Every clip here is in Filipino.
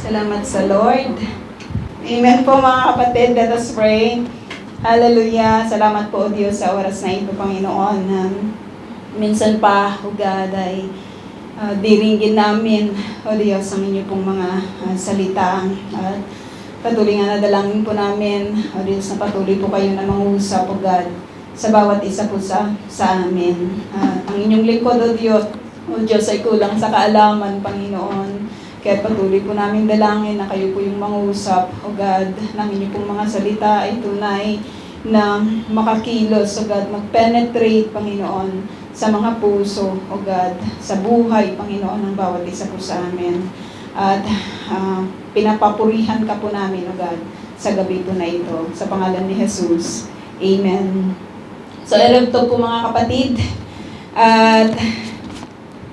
Salamat sa Lord. Amen po mga kapatid. Let us pray. Hallelujah. Salamat po, O Diyos, sa oras na ito, Panginoon. Minsan pa, O God, ay diringgin namin, O Diyos, ang inyo pong mga salita. At patuloy nga nadalangin po namin, O Diyos, na patuloy po kayo na mangusap, O God, sa bawat isa po sa amin. Ang inyong lingkod, O Diyos, ay kulang sa kaalaman, Panginoon. Kaya patuloy po namin dalangin na kayo po yung mangusap, O God, ng inyong pong mga salita ay tunay na makakilos, O God, mag-penetrate, Panginoon, sa mga puso, O God, sa buhay, Panginoon, ng bawat isa po sa amin. At pinapapurihan ka po namin, O God, sa gabi po na ito. Sa pangalan ni Jesus. Amen. So, to po mga kapatid. At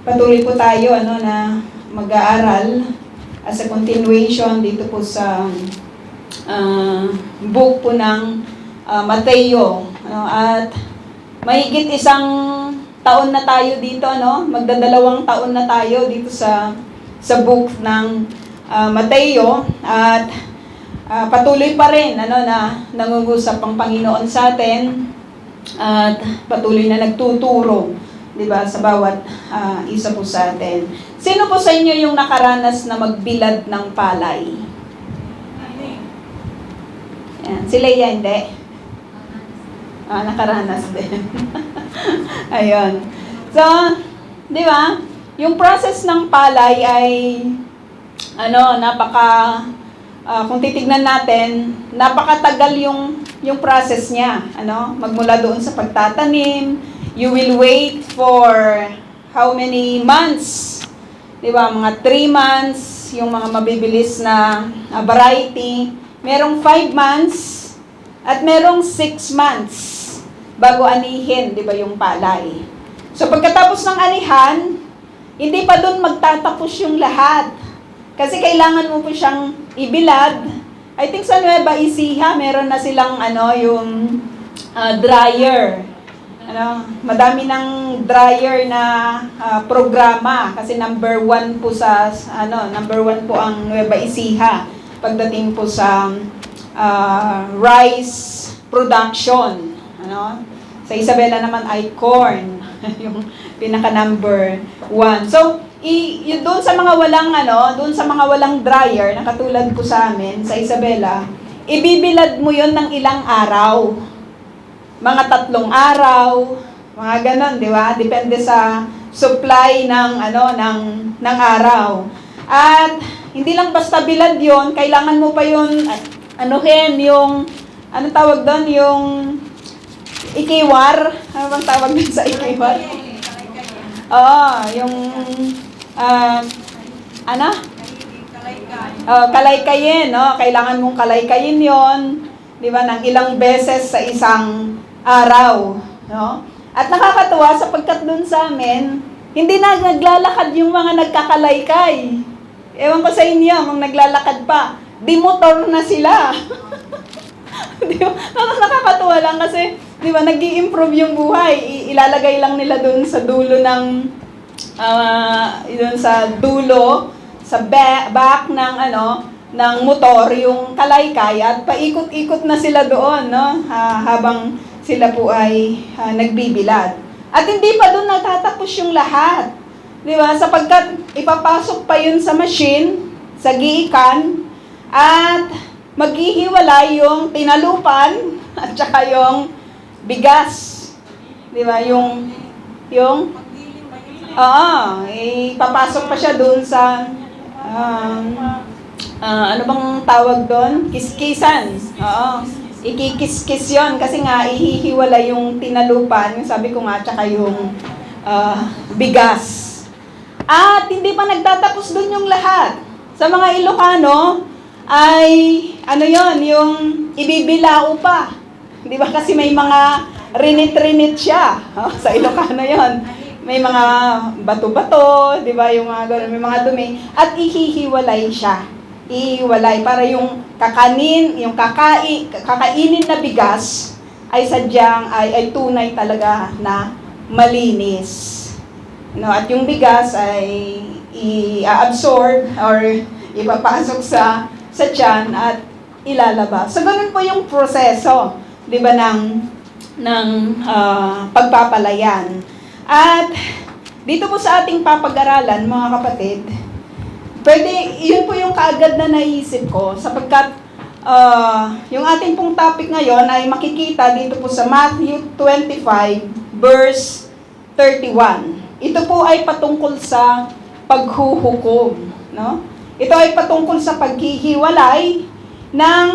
patuloy po tayo na mag-aaral as a continuation dito po sa book po ng Mateo. At mahigit isang taon na tayo dito, magdadalawang taon na tayo dito sa book ng Mateo. At patuloy pa rin na nangungusap ang Panginoon sa atin at patuloy na nagtuturo, diba, sa bawat isa po sa atin. Sino po sa inyo yung nakaranas na magbilad ng palay? Yan. Sila yan, hindi? Nakaranas din. Ayun. So, di ba? Yung process ng palay ay, kung titignan natin, napakatagal yung process niya. Magmula doon sa pagtatanim, you will wait for how many months? Diba? Mga 3 months, yung mga mabibilis na variety. Merong 5 months at merong 6 months bago anihin, diba, yung palay. So pagkatapos ng anihan, hindi pa doon magtatapos yung lahat. Kasi kailangan mo po siyang ibilad. I think sa Nueva Ecija, meron na silang yung dryer. Madami ng dryer na programa kasi number 1 po ang Nueva Ecija pagdating po sa rice production. Sa Isabela naman ay corn, yung pinaka number 1. So, yun doon sa mga walang dryer na katulad ko sa amin sa Isabela, ibibilad mo yun ng ilang araw. Mga 3 araw, mga ganon, di ba? Depende sa supply ng araw. At hindi lang basta bilad yon, kailangan mo pa yun, yung, tawag doon, yung ikiwar. Ano bang tawag din sa ikiwar? Yung, kalaykayin, Kailangan mong kalaykayin yon, di ba, ng ilang beses sa isang araw, At nakakatuwa sapagkat dun sa amin, hindi na naglalakad yung mga nagkakalaykay. Ewan ko sa inyo, mga naglalakad pa, di motor na sila. Di ba? Nakakatuwa lang kasi, di ba, nag-i-improve yung buhay. Ilalagay lang nila dun sa dulo ng, sa back ng, ng motor, yung kalaykay, at paikot-ikot na sila doon, habang sila po ay nagbibilad. At hindi pa doon natatapos yung lahat. Di ba? Sapagkat ipapasok pa yun sa machine, sa giikan, at maghihiwalay yung tinalupan at saka yung bigas. Di ba? Ipapasok pa siya doon sa ano bang tawag doon? Kiskisan. Ikikis-kis yun kasi nga ihihiwala yung tinalupan, yung sabi ko nga, tsaka yung bigas. At hindi pa nagtatapos dun yung lahat. Sa mga Ilocano ay yung ibibilao pa. Di ba kasi may mga rinit-rinit siya. Sa Ilocano yon. May mga bato-bato, di ba, yung mga ganun, may mga dumi. At ihihiwalay siya. Ihiwalay para yung kakainin na bigas ay sadyang ay tunay talaga na malinis. At yung bigas ay i-absorb or ipapasok sa tiyan at ilalabas. So, ganun po yung proseso, di ba, ng pagpapalayan. At dito po sa ating papag-aralan, mga kapatid, yun po yung kaagad na naisip ko, sapagkat yung ating pong topic ngayon ay makikita dito po sa Matthew 25, verse 31. Ito po ay patungkol sa paghuhukom, no? Ito ay patungkol sa paghihiwalay ng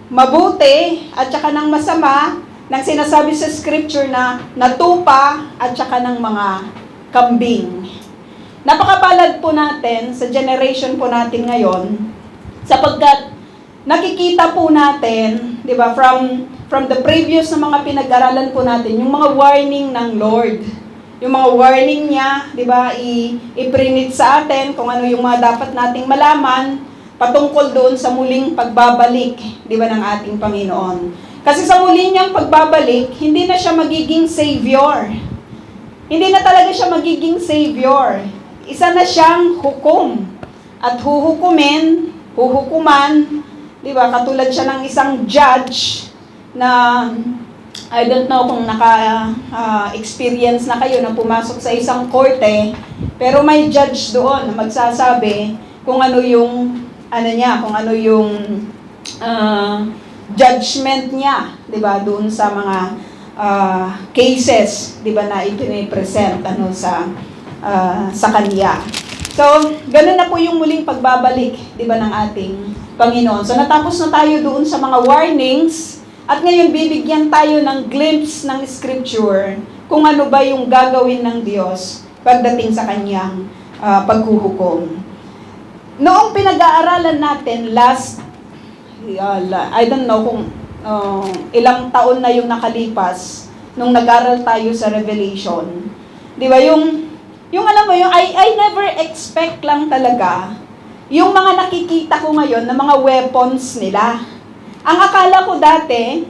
mabuti at saka ng masama, ng sinasabi sa scripture na natupa at saka ng mga kambing. Napakapalad po natin sa generation po natin ngayon, sapagkat nakikita po natin, di ba, from the previous na mga pinag-aralan po natin, yung mga warning ng Lord. Yung mga warning niya, di ba, i-prinit sa atin kung ano yung mga dapat nating malaman patungkol doon sa muling pagbabalik, di ba, ng ating Panginoon. Kasi sa muli niyang pagbabalik, hindi na siya magiging savior. Hindi na talaga siya magiging savior. Isa na siyang hukom. At huhukuman, di ba, katulad siya ng isang judge na, I don't know kung naka-experience na kayo na pumasok sa isang korte, pero may judge doon na magsasabi kung ano yung, kung ano yung judgment niya, 'di ba, doon sa mga cases, 'di ba, na ipine-present sa kanya. So, ganun na po yung muling pagbabalik, 'di ba, ng ating Panginoon. So, natapos na tayo doon sa mga warnings at ngayon bibigyan tayo ng glimpse ng scripture kung ano ba yung gagawin ng Diyos pagdating sa kanyang paghuhukom. Noong pinag-aaralan natin I don't know kung ilang taon na yung nakalipas nung nag-aral tayo sa Revelation. Di ba, yung alam mo, I never expect lang talaga yung mga nakikita ko ngayon na mga weapons nila. Ang akala ko dati,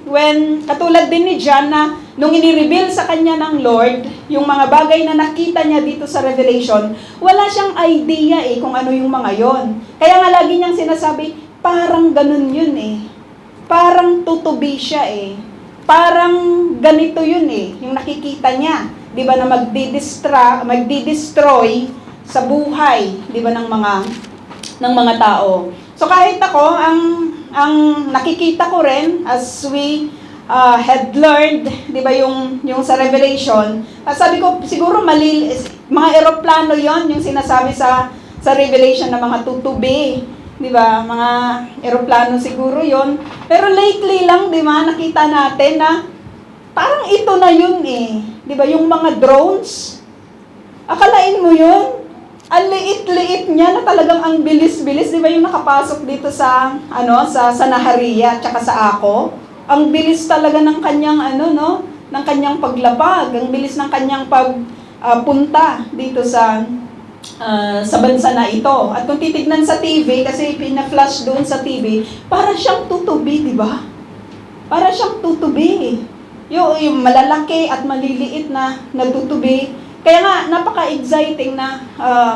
katulad din ni John na nung ini-reveal sa kanya ng Lord, yung mga bagay na nakita niya dito sa Revelation, wala siyang idea kung ano yung mga yon. Kaya nga lagi niyang sinasabi, parang ganun yun Parang tutubi siya Parang ganito yun yung nakikita niya. Di ba, na magdi-destroy sa buhay, di ba, ng mga tao. So kahit ako, ang nakikita ko rin, as we had learned, di ba, yung sa Revelation, sabi ko, siguro mga eroplano yon yung sinasabi sa Revelation na mga tutubi. Di ba? Mga eroplano siguro yon. Pero lately lang, di ba, nakita natin na parang ito na yun Di ba? Yung mga drones. Akalain mo yun? Ang liit-liit niya na talagang ang bilis-bilis. Di ba yung nakapasok dito sa Naharia at saka sa Ako? Ang bilis talaga ng kanyang ng kanyang paglapag. Ang bilis ng kanyang pagpunta dito sa bansa na ito. At kung titignan sa TV, kasi pina-flash doon sa TV, para siyang tutubi, di ba? Para siyang tutubi. Yung malalaki at maliliit na tutubi. Kaya nga, napaka-exciting na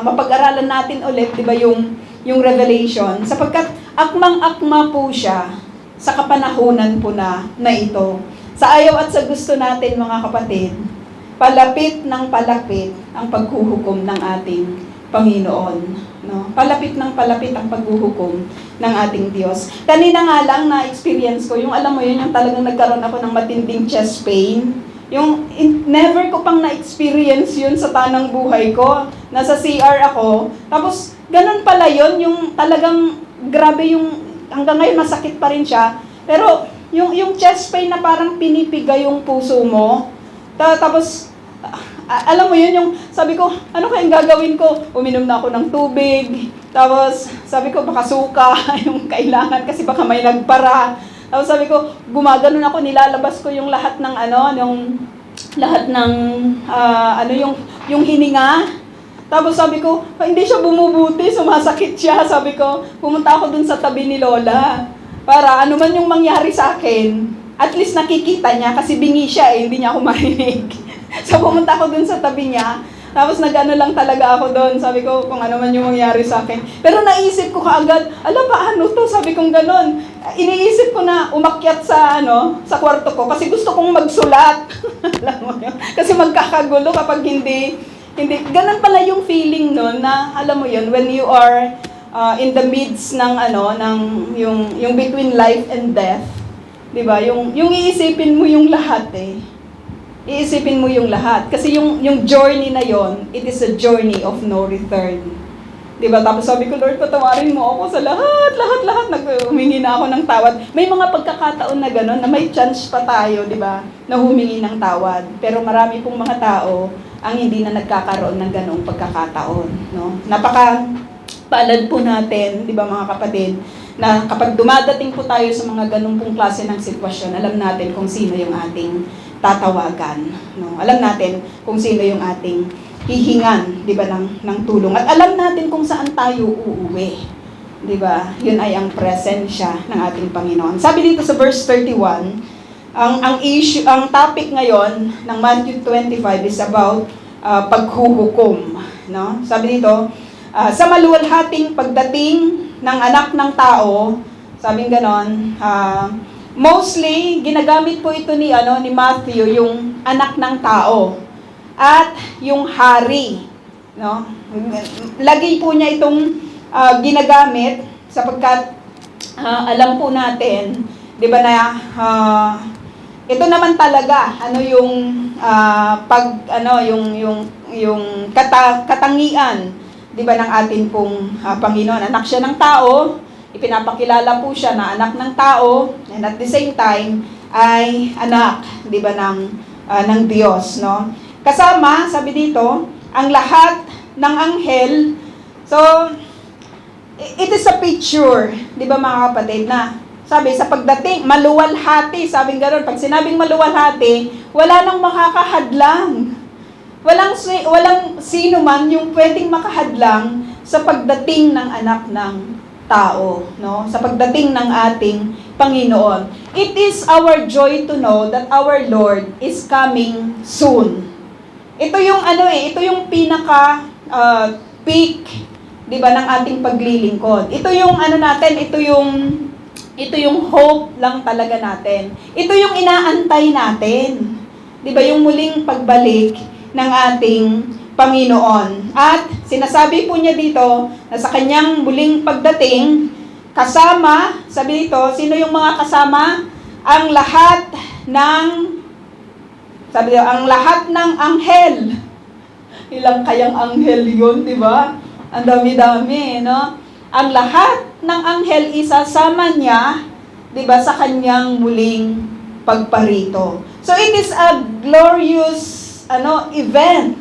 mapag-aralan natin ulit, di ba, yung Revelation. Sapagkat akmang-akma po siya sa kapanahunan po na ito. Sa ayaw at sa gusto natin, mga kapatid, palapit ng palapit ang paghuhukom ng ating Panginoon. No? Palapit ng palapit ang paghuhukom ng ating Diyos. Kanina nga lang na-experience ko, yung alam mo yun, yung talagang nagkaroon ako ng matinding chest pain. Never ko pang na-experience yun sa tanang buhay ko. Nasa CR ako. Tapos, ganun pala yun, yung talagang grabe yung, hanggang ngayon masakit pa rin siya. Pero, yung chest pain na parang pinipiga yung puso mo. Tapos, alam mo yun, yung sabi ko, ano kayang gagawin ko? Uminom na ako ng tubig. Tapos, sabi ko, baka suka yung kailangan kasi baka may nagpara. Tapos sabi ko, gumaganon ako, nilalabas ko yung lahat ng yung hininga. Tapos sabi ko, hindi siya bumubuti, sumasakit siya. Sabi ko, pumunta ako dun sa tabi ni Lola. Para ano man yung mangyari sa akin, at least nakikita niya kasi bingi siya hindi niya ako marinig. So pumunta ako dun sa tabi niya Tapos nag-ano lang talaga ako doon. Sabi ko, kung ano man yung mangyari sa akin. Pero naisip ko kaagad, paano to? Sabi kong ganon. Iniisip ko na umakyat sa, sa kwarto ko kasi gusto kong magsulat. Alam mo yun? Kasi magkakagulo kapag hindi. Ganun pala yung feeling nun na, alam mo yun, when you are in the midst ng, yung between life and death. Diba? Yung iisipin mo yung lahat eh. Iisipin mo yung lahat. Kasi yung journey na yon, it is a journey of no return. Diba? Tapos sabi ko, Lord, patawarin mo ako sa lahat. Humingi na ako ng tawad. May mga pagkakataon na gano'n, na may chance pa tayo, diba, na humingi ng tawad. Pero marami pong mga tao ang hindi na nagkakaroon ng ganoong pagkakataon. No? Napaka-palad po natin, diba mga kapatid, na kapag dumadating po tayo sa mga ganung pong klase ng sitwasyon, alam natin kung sino yung ating tatawagan. No? Alam natin kung sino yung ating hihingan, di ba, ng tulong. At alam natin kung saan tayo uuwi. Di ba? Yun ay ang presensya ng ating Panginoon. Sabi dito sa verse 31, ang topic ngayon ng Matthew 25 is about paghuhukom. No? Sabi dito, sa maluwalhating pagdating ng anak ng tao, sabing ganon, mostly ginagamit po ito ni Matthew, yung anak ng tao at yung hari, no? Lagi po niya itong ginagamit sapagkat alam po natin, 'di ba, na ito naman talaga yung katangian, 'di ba, ng atin pong Panginoon. Anak siya ng tao, ipinapakilala po siya na anak ng tao, and at the same time ay anak, 'di ba, ng Diyos, no? Kasama, sabi dito, ang lahat ng anghel. So it is a picture, 'di ba mga kapatid, na sabi sa pagdating maluwalhati, sabing ganoon, pag sinabing maluwalhati, wala nang makakahadlang. Walang sino man yung pwedeng makahadlang sa pagdating ng anak ng tao, no? Sa pagdating ng ating Panginoon. It is our joy to know that our Lord is coming soon. Ito yung ito yung pinaka peak, 'di ba, ng ating paglilingkod. Ito yung ito yung hope lang talaga natin. Ito yung inaantay natin. 'Di ba, yung muling pagbalik ng ating Panginoon. At sinasabi po niya dito na sa kanyang muling pagdating, kasama, sabi dito, sino yung mga kasama? Ang lahat ng, sabi dito, ang lahat ng anghel. Ilang kayang anghel yun, di ba? Ang dami-dami, no? Ang lahat ng anghel isasama niya, di ba, sa kanyang muling pagparito. So it is a glorious event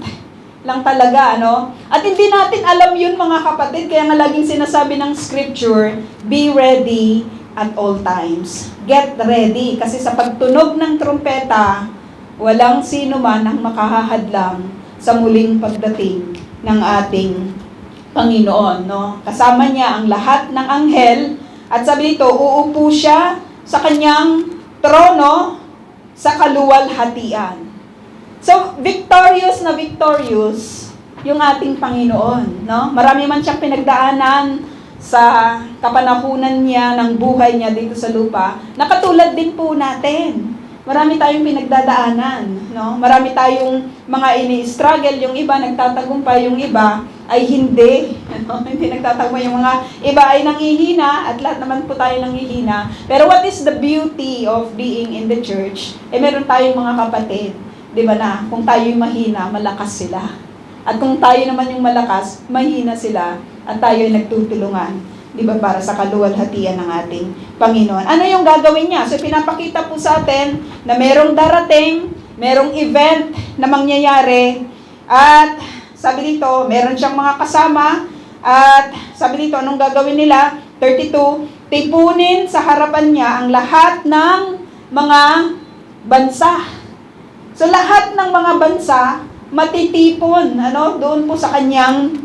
lang talaga, At hindi natin alam yun, mga kapatid, kaya nga laging sinasabi ng scripture, be ready at all times. Get ready, kasi sa pagtunog ng trumpeta, walang sino man ang makahahadlang sa muling pagdating ng ating Panginoon, no? Kasama niya ang lahat ng anghel, at sabi dito, uupo siya sa kanyang trono sa kaluwalhatian. So, victorious na victorious yung ating Panginoon, no? Marami man siyang pinagdaanan sa kapanahunan niya ng buhay niya dito sa lupa, nakatulad din po natin. Marami tayong pinagdadaanan, no? Marami tayong mga ini-struggle, yung iba nagtatagumpay, yung iba ay hindi, no? Hindi nagtatagumpay, yung mga iba ay nanghihina, at lahat naman po tayo nanghihina. Pero what is the beauty of being in the church? Meron tayong mga kapatid, di ba, na kung tayo'y mahina, malakas sila. At kung tayo naman yung malakas, mahina sila, at tayo'y nagtutulungan, di ba, para sa kaluwalhatian ng ating Panginoon. Ano yung gagawin niya? So, pinapakita po sa atin na merong darating, merong event na mangyayari, at sabi dito, meron siyang mga kasama, at sabi dito, anong gagawin nila? 32, tipunin sa harapan niya ang lahat ng mga bansa. So, lahat ng mga bansa, matitipon, doon po sa kanyang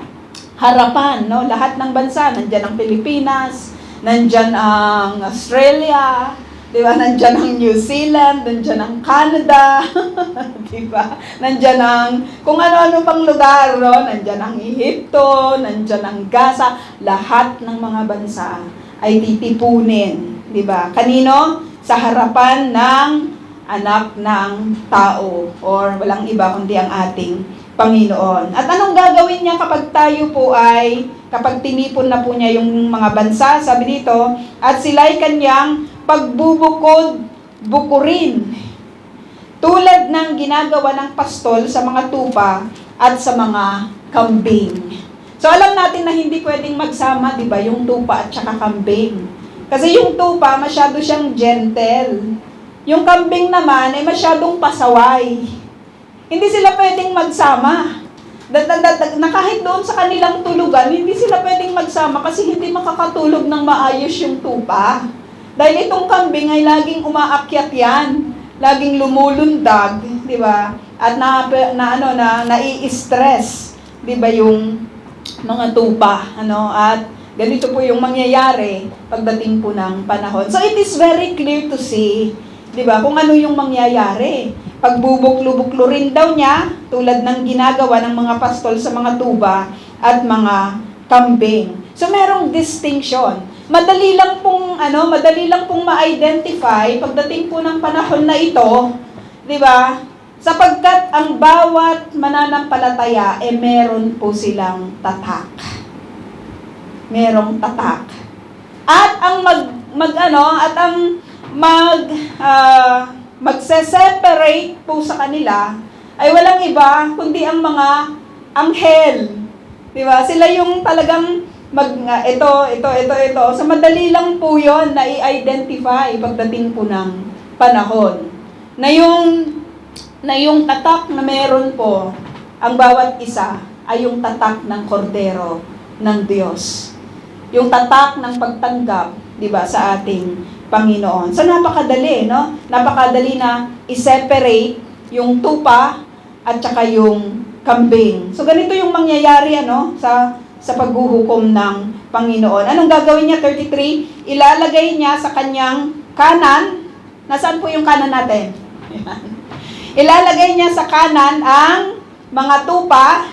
harapan, no? Lahat ng bansa, nandyan ang Pilipinas, nandyan ang Australia, Di ba? Nandyan ang New Zealand, nandyan ang Canada, di ba? Nandyan ang kung ano-ano pang lugar, no? Nandyan ang Egypto, nandyan ang Gaza, lahat ng mga bansa ay titipunin, di ba? Kanino? Sa harapan ng anak ng tao, or walang iba kundi ang ating Panginoon. At anong gagawin niya kapag tayo po kapag tinipon na po niya yung mga bansa, sabi dito, at sila'y kanyang pagbubukod, bukurin. Tulad ng ginagawa ng pastol sa mga tupa at sa mga kambing. So alam natin na hindi pwedeng magsama, di ba, yung tupa at saka kambing. Kasi yung tupa, masyado siyang gentle. Yung kambing naman ay masyadong pasaway. Hindi sila pwedeng magsama. Na kahit doon sa kanilang tulugan, hindi sila pwedeng magsama kasi hindi makakatulog ng maayos yung tupa. Dahil itong kambing ay laging umaakyat yan, laging lumulundag, di ba? At nai-stress, di ba, yung mga tupa, At ganito po yung mangyayari pagdating po ng panahon. So it is very clear to see, di ba, kung ano yung mangyayari. Pagbubuklo-buklo rin daw niya, tulad ng ginagawa ng mga pastol sa mga tuba at mga kambing. So merong distinction. Madali lang pong ma-identify pagdating po ng panahon na ito, 'di ba? Sapagkat ang bawat mananampalataya meron po silang tatak. Merong tatak. At ang magse-separate po sa kanila ay walang iba kundi ang mga anghel. 'Di ba? Sila yung talagang ito. So madali lang po 'yon na i-identify pagdating po ng panahon. Na yung tatak na meron po ang bawat isa ay yung tatak ng kordero ng Diyos. Yung tatak ng pagtanggap, 'di ba, sa ating Panginoon. So napakadali, no? Napakadali na i-separate yung tupa at saka yung kambing. So ganito yung mangyayari sa paghuhukom ng Panginoon. Anong gagawin niya? 33, ilalagay niya sa kanyang kanan. Nasaan po yung kanan natin? Ilalagay niya sa kanan ang mga tupa.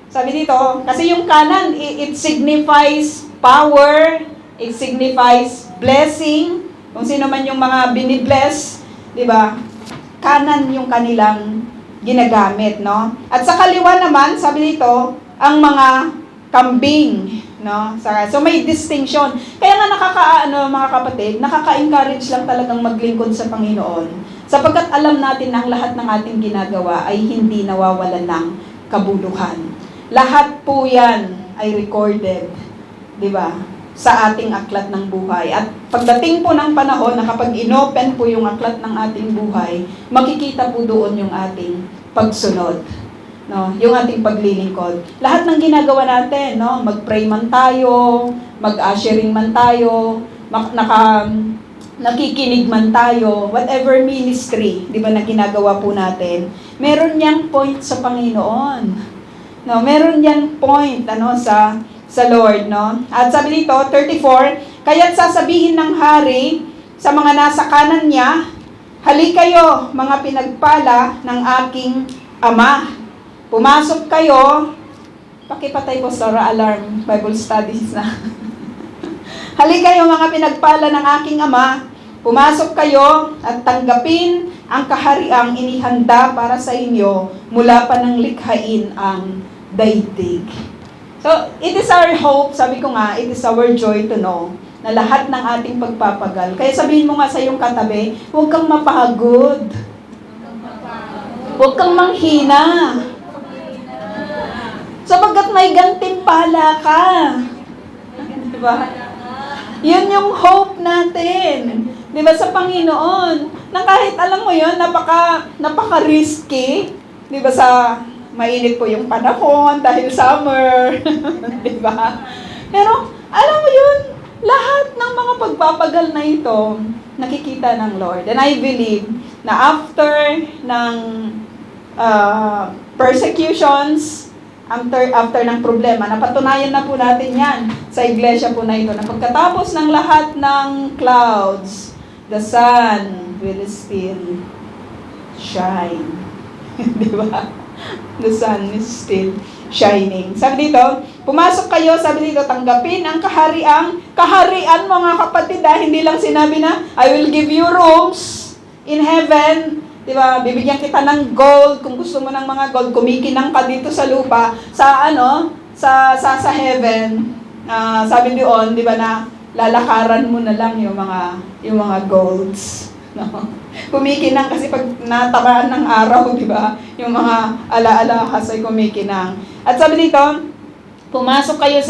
Sabi dito, kasi yung kanan, it signifies power, it signifies blessing. Kung sino man yung mga binibless, di ba? Kanan yung kanilang ginagamit, no? At sa kaliwa naman, sabi dito, ang mga kambing, no? So may distinction. Kaya nga mga kapatid, nakaka-encourage lang talagang maglingkod sa Panginoon. Sapagkat alam natin na ang lahat ng ating ginagawa ay hindi nawawalan ng kabuluhan. Lahat po yan ay recorded, di ba? Sa ating aklat ng buhay. At pagdating po ng panahon na kapag inopen po yung aklat ng ating buhay, makikita po doon yung ating pagsunod. No, yung ating paglilingkod. Lahat ng ginagawa natin, no, mag-pray man tayo, mag-ushering man tayo, nakikinig man tayo, whatever ministry, di ba, na ginagawa po natin, meron niyang point sa Panginoon. No, meron niyang point sa Lord, no? At sabi dito, 34, kaya't sasabihin ng hari sa mga nasa kanan niya, hali kayo, mga pinagpala ng aking Ama. Pumasok kayo, pakipatay po sa alarm, Bible studies na. Hali kayo mga pinagpala ng aking Ama, pumasok kayo at tanggapin ang kahariang inihanda para sa inyo mula pa ng likhain ang daigdig. So, it is our hope, sabi ko nga, it is our joy to know na lahat ng ating pagpapagal. Kaya sabihin mo nga sa iyong katabi, huwag kang mapagod. Huwag kang manghina. Sapagkat may gantimpala ka. Diba? Yun yung hope natin. Diba, sa Panginoon. Na kahit alam mo yun, napaka-risky. Diba, sa mainit po yung panahon dahil summer. Diba? Pero, alam mo yun, lahat ng mga pagpapagal na ito, nakikita ng Lord. And I believe na after ng persecutions, after ng problema, napatunayan na po natin yan sa iglesia po na ito, na pagkatapos ng lahat ng clouds, the sun will still shine. Di ba? The sun is still shining. Sabi dito, pumasok kayo, sabi dito, tanggapin ang kaharian mga kapatid, hindi lang sinabi na, I will give you rooms in heaven. Di ba? Bibigyan kita ng gold, kung gusto mo ng mga gold, kumikinang ka dito sa lupa, sa heaven. Sabi doon, di ba na, lalakaran mo na lang yung mga golds. No? Kumikinang kasi pag natamaan ng araw, di ba? Yung mga ala-alahas ay kumikinang. At sabi dito, pumasok kayo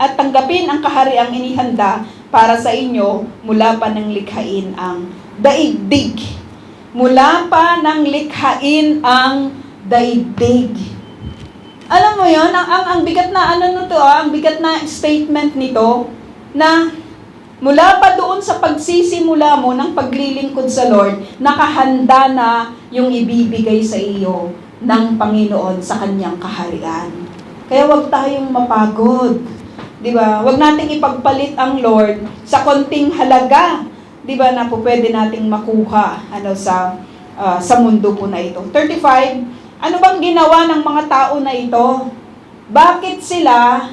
at tanggapin ang kahariang inihanda para sa inyo mula pa ng likhain ang daigdig. Mula pa ng likhain ang daigdig. Alam mo yon, ang bigat na ang bigat na statement nito na mula pa doon sa pagsisimula mo ng paglilingkod sa Lord, nakahanda na yung ibibigay sa iyo ng Panginoon sa kanyang kaharian. Kaya huwag tayong mapagod. Di ba? Huwag nating ipagpalit ang Lord sa konting halaga, di ba, na po pwede nating makuha sa mundo po na ito. 35, ano bang ginawa ng mga tao na ito? Bakit sila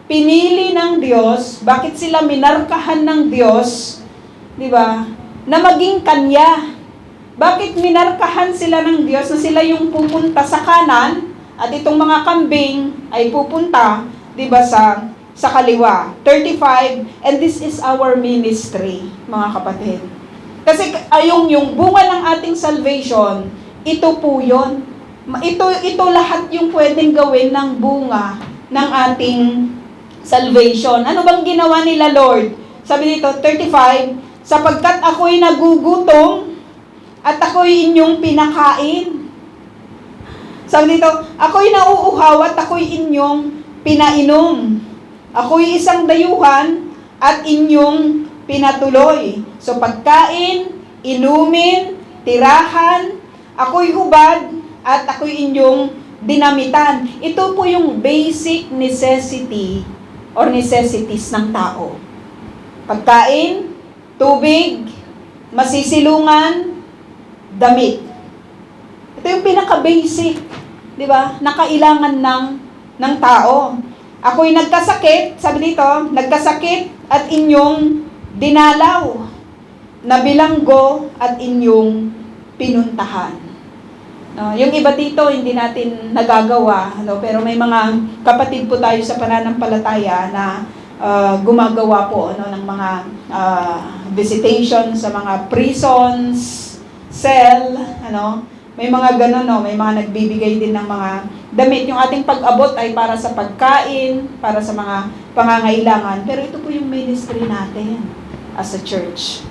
pinili ng Diyos, bakit sila minarkahan ng Diyos, di ba, na maging Kanya? Bakit minarkahan sila ng Diyos na sila yung pupunta sa kanan at itong mga kambing ay pupunta, di ba, sa kaliwa? 35, and this is our ministry, mga kapatid. Kasi yung bunga ng ating salvation, ito po yun. Ito lahat yung pwedeng gawin ng bunga ng ating salvation. Ano bang ginawa nila, Lord? Sabi dito, 35, sapagkat ako'y nagugutom at ako'y inyong pinakain. Sabi dito, ako'y nauuhaw at ako'y inyong pinainom. Ako'y isang dayuhan at inyong pinatuloy. So pagkain, inumin, tirahan, ako'y hubad at ako'y inyong dinamitan. Ito po yung basic necessity or necessities ng tao. Pagkain, tubig, masisilungan, damit. Ito yung pinaka-basic, di ba? Nakailangan ng tao. Ako'y nagkasakit, sabi dito, nagkasakit at inyong dinalaw, nabilanggo at inyong pinuntahan. Yung iba dito, hindi natin nagagawa, pero may mga kapatid po tayo sa pananampalataya na gumagawa po ng mga visitation sa mga prisons, cell, may mga ganun, may mga nagbibigay din ng mga damit. Yung ating pag-abot ay para sa pagkain, para sa mga pangangailangan, pero ito po yung ministry natin as a church.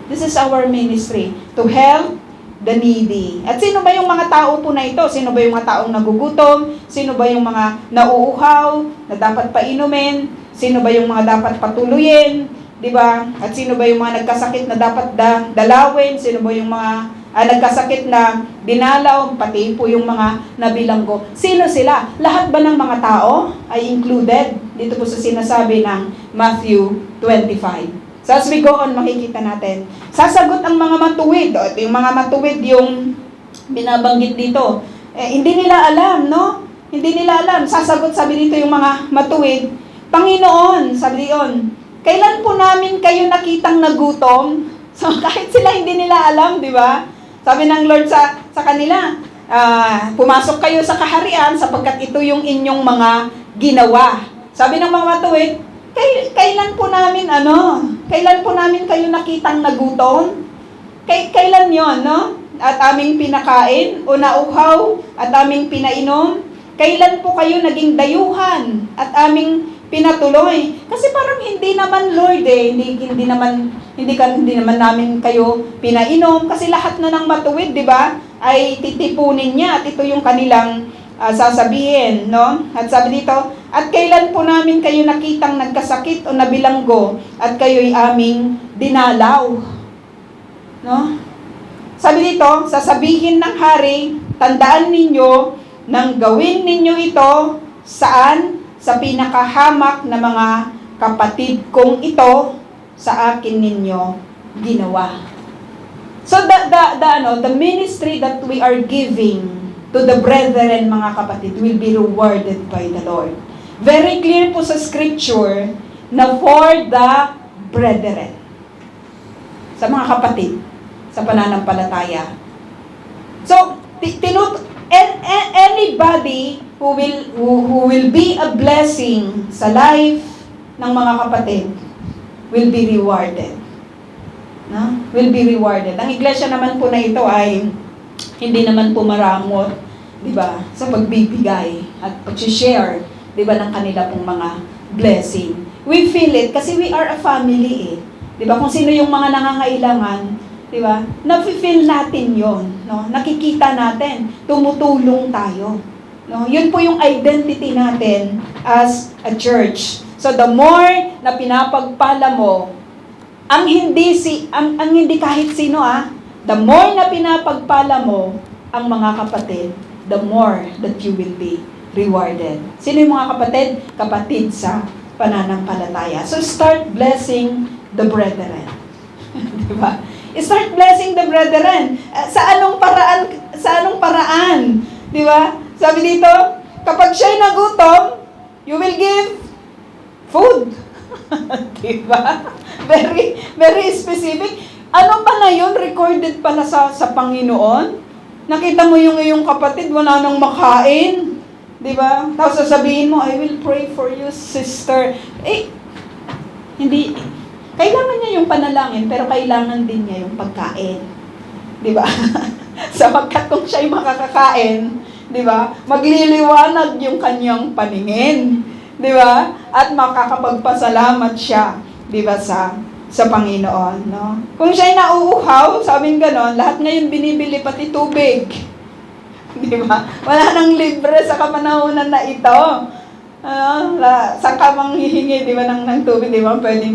This is our ministry, to help the needy. At sino ba yung mga tao po na ito? Sino ba yung mga taong nagugutom? Sino ba yung mga nauuhaw na dapat painumin? Sino ba yung mga dapat patuluyin? Di ba? At sino ba yung mga nagkasakit na dapat dalawin? Sino ba yung mga nagkasakit na dinalaw? Pati po yung mga nabilanggo. Sino sila? Lahat ba ng mga tao ay included dito po sa sinasabi ng Matthew 25? So as we go on, makikita natin. Sasagot ang mga matuwid. Ito yung mga matuwid yung binabanggit dito. Hindi nila alam, no? Hindi nila alam. Sasagot, sabi dito yung mga matuwid, Panginoon, sabi diyon, kailan po namin kayo nakitang nagutom? So kahit sila hindi nila alam, di ba? Sabi ng Lord sa kanila, pumasok kayo sa kaharian sapagkat ito yung inyong mga ginawa. Sabi ng mga matuwid, kailan po namin kayo nakitang nagutom? Kailan yon, no? At aming pinakain o nauhaw at aming pinainom? Kailan po kayo naging dayuhan at aming pinatuloy? Kasi parang hindi naman, Lord, hindi naman namin kayo pinainom kasi lahat na ng matuwid, di ba? Ay titipunin niya at ito yung kanilang sasabihin, no? At sabi dito, at kailan po namin kayo nakitang nagkasakit o nabilanggo at kayo'y aming dinalaw? No? Sabi dito, sasabihin ng hari, tandaan ninyo nang gawin ninyo ito saan? Sa pinakahamak na mga kapatid kong ito sa akin ninyo ginawa. So the ministry that we are giving to the brethren, mga kapatid, will be rewarded by the Lord. Very clear po sa scripture na for the brethren. Sa mga kapatid, sa pananampalataya. So, anybody who will be a blessing sa life ng mga kapatid will be rewarded. No? Will be rewarded. Ang iglesia naman po na ito ay hindi naman po maramot, di ba, sa pagbibigay at pag-share, di ba, ng kanila pong mga blessing. We feel it kasi we are a family eh. Di ba, kung sino yung mga nangangailangan, di ba, na-feel natin yon, no? Nakikita natin, tumutulong tayo. No? Yun po yung identity natin as a church. So the more na pinapagpala mo, ang hindi kahit sino the more na pinapagpala mo ang mga kapatid, the more that you will be rewarded. Sino yung mga kapatid? Kapatid sa pananampalataya. So start blessing the brethren. Diba? Start blessing the brethren. Sa anong paraan? Diba? Sabi dito, kapag siya'y nagutom, you will give food. Diba? Very, very specific. Ano ba na yun? Recorded pala sa Panginoon? Nakita mo yung iyong kapatid, wala nang makain. Diba? Tapos sasabihin mo, I will pray for you, sister. Hindi. Kailangan niya yung panalangin, pero kailangan din niya yung pagkain. Diba? Sapagkat kung siya'y makakakain, diba? Magliliwanag yung kanyang paningin. Diba? At makakapagpasalamat siya, diba, sa Panginoon, no? Kung siya'y nauuhaw, sabing ganon, lahat ngayon binibili pati tubig. Diba? Wala nang libre sa kamanahunan na ito. Saan ka mang hihingi, diba, ng tubig, diba? Pwedeng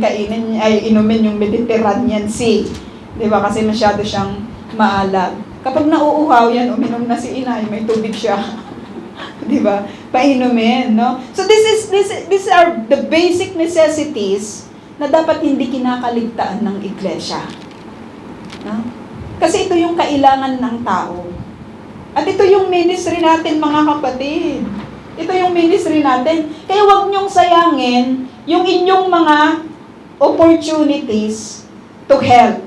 inumin yung Mediterranean Sea. Diba? Kasi masyado siyang maalat. Kapag nauuhaw yan, uminom na si inay, may tubig siya. Diba? Painumin, no? So these are the basic necessities na dapat hindi kinakaligtaan ng iglesia. No? Kasi ito yung kailangan ng tao. At ito yung ministry natin, mga kapatid. Ito yung ministry natin. Kaya huwag niyong sayangin yung inyong mga opportunities to help.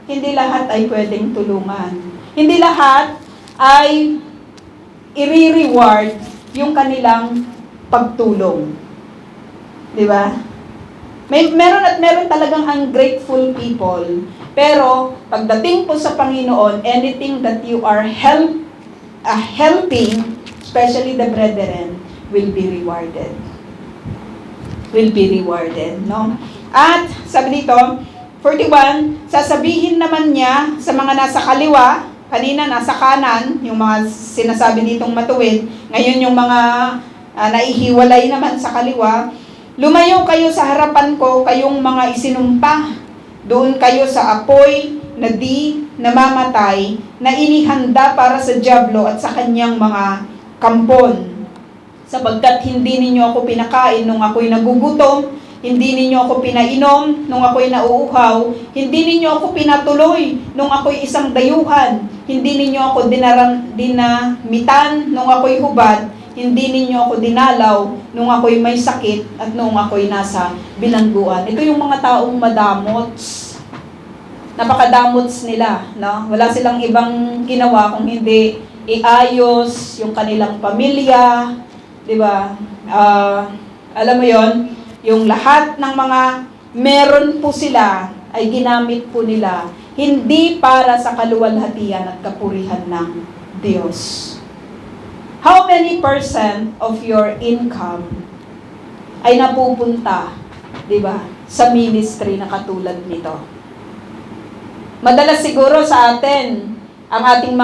Hindi lahat ay pwedeng tulungan. Hindi lahat ay i-reward yung kanilang pagtulong. Di ba? Meron talagang ungrateful people. Pero, pagdating po sa Panginoon, anything that you are helping, especially the brethren, will be rewarded. Will be rewarded, no? At, sabi dito, 41, sasabihin naman niya sa mga nasa kaliwa, kanina nasa kanan, yung mga sinasabi ditong matuwid, ngayon yung mga naihiwalay naman sa kaliwa, lumayo kayo sa harapan ko, kayong mga isinumpa. Doon kayo sa apoy na di namamatay, na inihanda para sa dyablo at sa kanyang mga kampon. Sapagkat hindi ninyo ako pinakain nung ako'y nagugutom, hindi ninyo ako pinainom nung ako'y nauuhaw, hindi ninyo ako pinatuloy nung ako'y isang dayuhan, hindi ninyo ako dinamitan nung ako'y hubad, hindi ninyo ako dinalaw nung ako'y may sakit at nung ako'y nasa bilangguan. Ito yung mga taong madamots. Napakadamots nila, no? Wala silang ibang ginawa kung hindi iayos yung kanilang pamilya, di ba? Alam mo yon, yung lahat ng mga meron po sila ay ginamit po nila hindi para sa kaluwalhatian at kapurihan ng Diyos. How many percent of your income ay napupunta, di ba, sa ministry na katulad nito? Madalas siguro sa atin, ang ating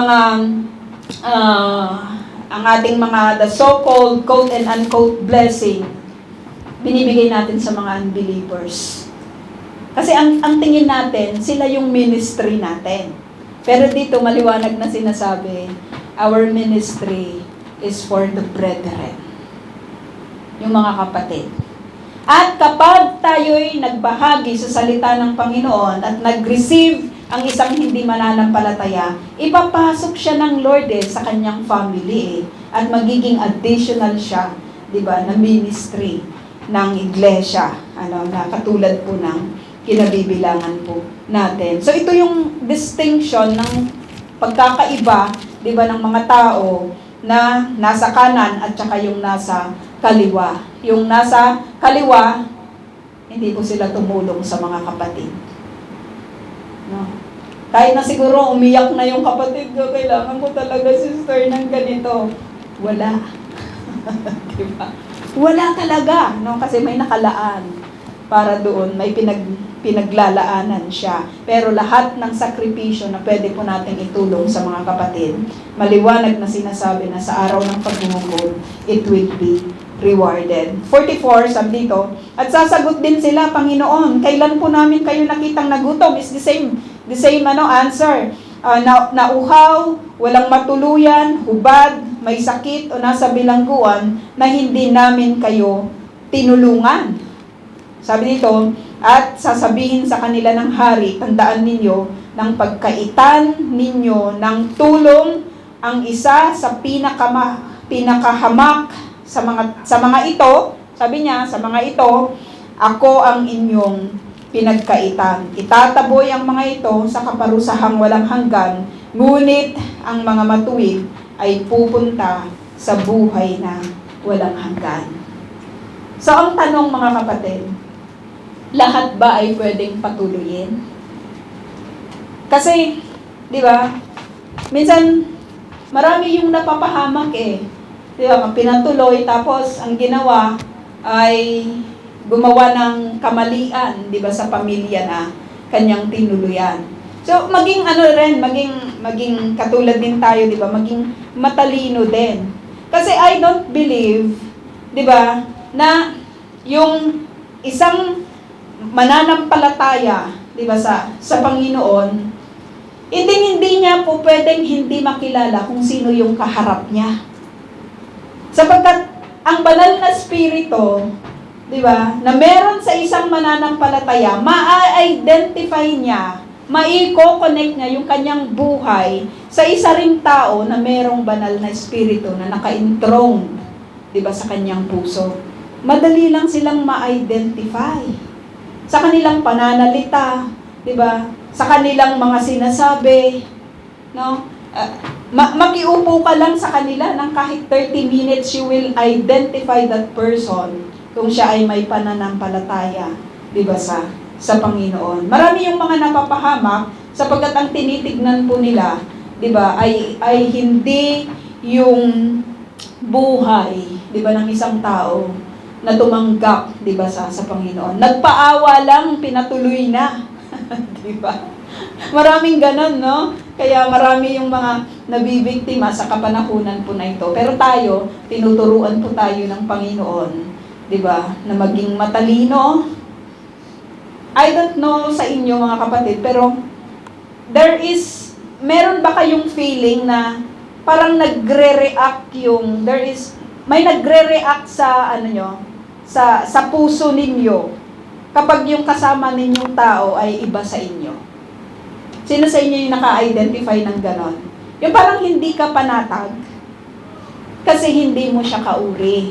mga the so-called quote and unquote blessing, binibigay natin sa mga unbelievers. Kasi ang tingin natin, sila yung ministry natin. Pero dito maliwanag na sinasabi, our ministry is for the brethren. Yung mga kapatid. At kapag tayo'y nagbahagi sa salita ng Panginoon at nag-receive ang isang hindi mananampalataya, ipapasok siya ng Lord sa kanyang family at magiging additional siya, di ba, na ministry ng iglesia, na katulad po ng kinabibilangan po natin. So ito yung distinction ng pagkakaiba, di ba, ng mga tao na nasa kanan at saka yung nasa kaliwa. Yung nasa kaliwa, hindi po sila tumulong sa mga kapatid. No? Kahit na siguro umiyak na yung kapatid ko, kailangan ko talaga, sister, ng ganito. Wala. Diba? Wala talaga. No? Kasi may nakalaan para doon. May pinaglalaanan siya. Pero lahat ng sakripisyo na pwede po natin itulong sa mga kapatid, maliwanag na sinasabi na sa araw ng pagmumukod, it will be rewarded. 44, sabi dito, at sasagot din sila, Panginoon, kailan po namin kayo nakitang nagutom? Is the same answer. Nauhaw, walang matuluyan, hubad, may sakit o nasa bilangguan na hindi namin kayo tinulungan. Sabi dito, at sasabihin sa kanila ng hari, tandaan ninyo, ng pagkaitan ninyo ng tulong ang isa sa pinakahamak sa mga ito, sabi niya, sa mga ito, ako ang inyong pinagkaitan. Itataboy ang mga ito sa kaparusahang walang hanggan, ngunit ang mga matuwid ay pupunta sa buhay na walang hanggan. So ang tanong, mga kapatid, lahat ba ay pwedeng patuloyin? Kasi, di ba, minsan, marami yung napapahamak Di ba, pinatuloy, tapos ang ginawa ay gumawa ng kamalian, di ba, sa pamilya na kanyang tinuluyan. So, maging maging katulad din tayo, di ba, maging matalino din. Kasi I don't believe, di ba, na yung isang mananampalataya, di ba, sa Panginoon, hindi niya po pwedeng hindi makilala kung sino yung kaharap niya. Sapagkat ang banal na spirito, di ba, na meron sa isang mananampalataya, ma-identify niya, ma-i-connect niya yung kanyang buhay sa isa ring tao na merong banal na spirito na naka-enthroned, di ba, sa kanyang puso. Madali lang silang ma-identify sa kanilang pananalita, di ba, sa kanilang mga sinasabi, no? Makiupo ka lang sa kanila ng kahit 30 minutes, you will identify that person kung siya ay may pananampalataya, di ba, sa Panginoon. Marami yung mga napapahamak sapagkat ang tinitignan po nila, di ba, ay hindi yung buhay, di ba, ng isang tao na tumanggap, di ba, sa Panginoon. Nagpaawa lang, pinatuloy na. Di ba? Maraming ganon, no? Kaya marami yung mga nabibiktima sa kapanahunan po na ito. Pero tayo, tinuturuan po tayo ng Panginoon, di ba, na maging matalino. I don't know sa inyo, mga kapatid, pero meron ba kayong feeling na parang nagre-react may nagre-react sa sa puso ninyo kapag yung kasama ninyong tao ay iba sa inyo? Sino sa inyo yung naka-identify ng ganon? Yung parang hindi ka panatag kasi hindi mo siya kauri.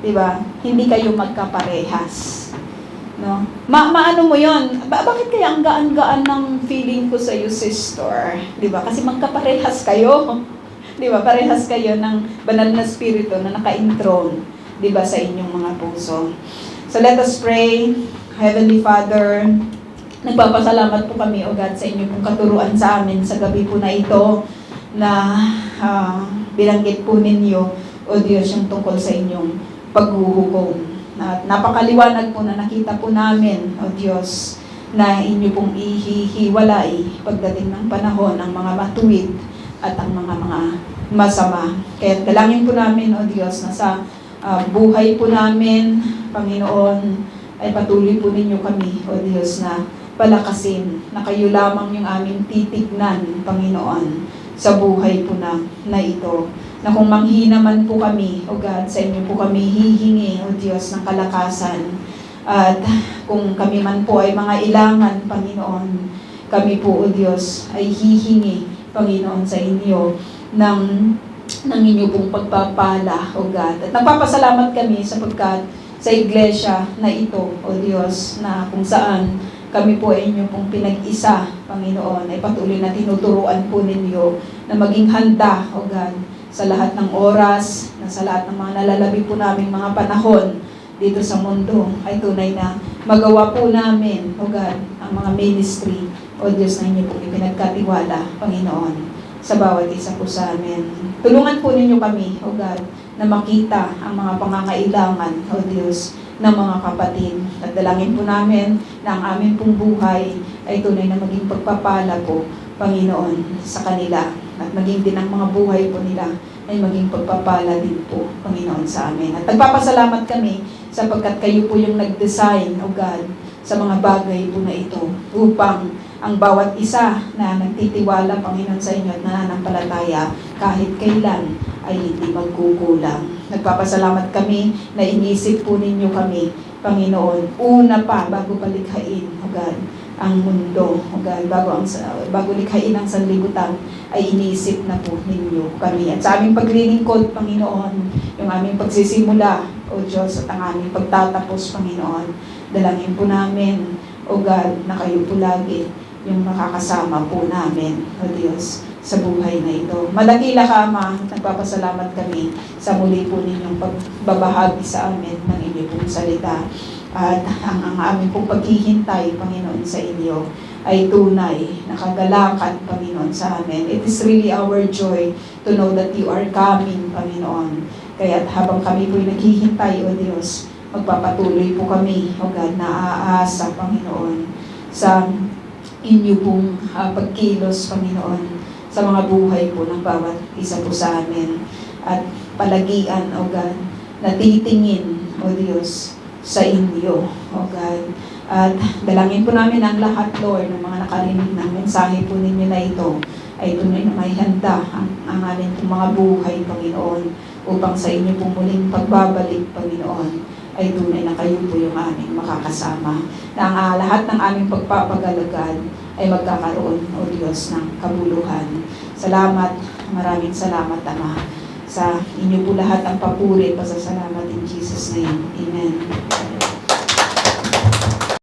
Diba? Hindi kayo magkaparehas. No? Maano mo yun? Bakit kaya ang gaan-gaan ng feeling ko sa iyo, sister? Diba? Kasi magkaparehas kayo. Diba? Parehas kayo ng banal na spirito na naka-enthroned, diba, sa inyong mga puso. So let us pray. Heavenly Father, nagpapasalamat po kami, O God, sa inyo pong katuruan sa amin sa gabi po na ito na binanggit po ninyo, O Diyos, yung tungkol sa inyong paghuhukom. At napakaliwanag po na nakita po namin, O Diyos, na inyo pong ihihiwalay pagdating ng panahon ng mga matuwid at ang mga masama. Kaya dalangin po namin, O Diyos, na sa buhay po namin, Panginoon, ay patuloy po ninyo kami, O Diyos, na palakasin, na kayo lamang yung aming titignan, Panginoon, sa buhay po na ito. Na kung manghina man po kami, O God, sa inyo po kami hihingi, O Diyos, ng kalakasan. At kung kami man po ay mga ilangan, Panginoon, kami po, O Diyos, ay hihingi, Panginoon, sa inyo ng inyo pong pagpapala, O God. At nagpapasalamat kami sapagkat sa iglesia na ito, O Diyos, na kung saan kami po ay inyo pong pinag-isa, Panginoon, ay patuloy na tinuturuan po ninyo na maging handa, O God, sa lahat ng oras, na sa lahat ng mga nalalabi po naming mga panahon dito sa mundo, ay tunay na magawa po namin, O God, ang mga ministry, O Diyos, na inyo pong ipinagkatiwala, Panginoon, sa bawat isa po sa amin. Tulungan po ninyo kami, O God, na makita ang mga pangangailangan, O Diyos, ng mga kapatid. At dalangin po namin na ang aming pong buhay ay tunay na maging pagpapala po, Panginoon, sa kanila. At maging din ang mga buhay po nila ay maging pagpapala din po, Panginoon, sa amin. At nagpapasalamat kami sapagkat kayo po yung nag-design, O God, sa mga bagay po na ito upang ang bawat isa na nagtitiwala, Panginoon, sa inyo at nananampalataya kahit kailan ay hindi magkukulang. Nagpapasalamat kami na inisip po ninyo kami, Panginoon, una pa bago palikhain, O God, ang mundo, O God, bago likhain ang sanlibutan, ay inisip na po ninyo kami. At sa aming paglilingkod, Panginoon, yung aming pagsisimula, O Diyos, at ang aming pagtatapos, Panginoon, dalangin po namin, O God, na kayo po lagi yung makakasama po namin, O Diyos, sa buhay na ito. Madakila ka, Ama, nagpapasalamat kami sa muli po ninyong pagbabahagi sa amin ng inyong pong salita. At ang aming pong paghihintay, Panginoon, sa inyo ay tunay, nakagalakan, Panginoon, sa amin. It is really our joy to know that you are coming, Panginoon. Kaya habang kami po'y naghihintay, O Diyos, magpapatuloy po kami, O God, na aasa, Panginoon, sa inyo pong pagkilos, Panginoon, sa mga buhay po ng bawat isa po sa amin. At palagian, O God, na titingin, O Diyos, sa inyo, O God. At dalangin po namin ang lahat, Lord, ng mga nakarinig ng mensahe po ninyo na ito, ay tunay na may handa ang aming mga buhay, Panginoon, upang sa inyo pong muling pagbabalik, Panginoon, ay tunay na kayo po yung aming makakasama. Na ang lahat ng aming pagpapagalagad ay magkakaroon, O Diyos, ng kabuluhan. Salamat, maraming salamat, Ama. Sa inyo po lahat ang papuri, pasasalamat in Jesus' name. Amen.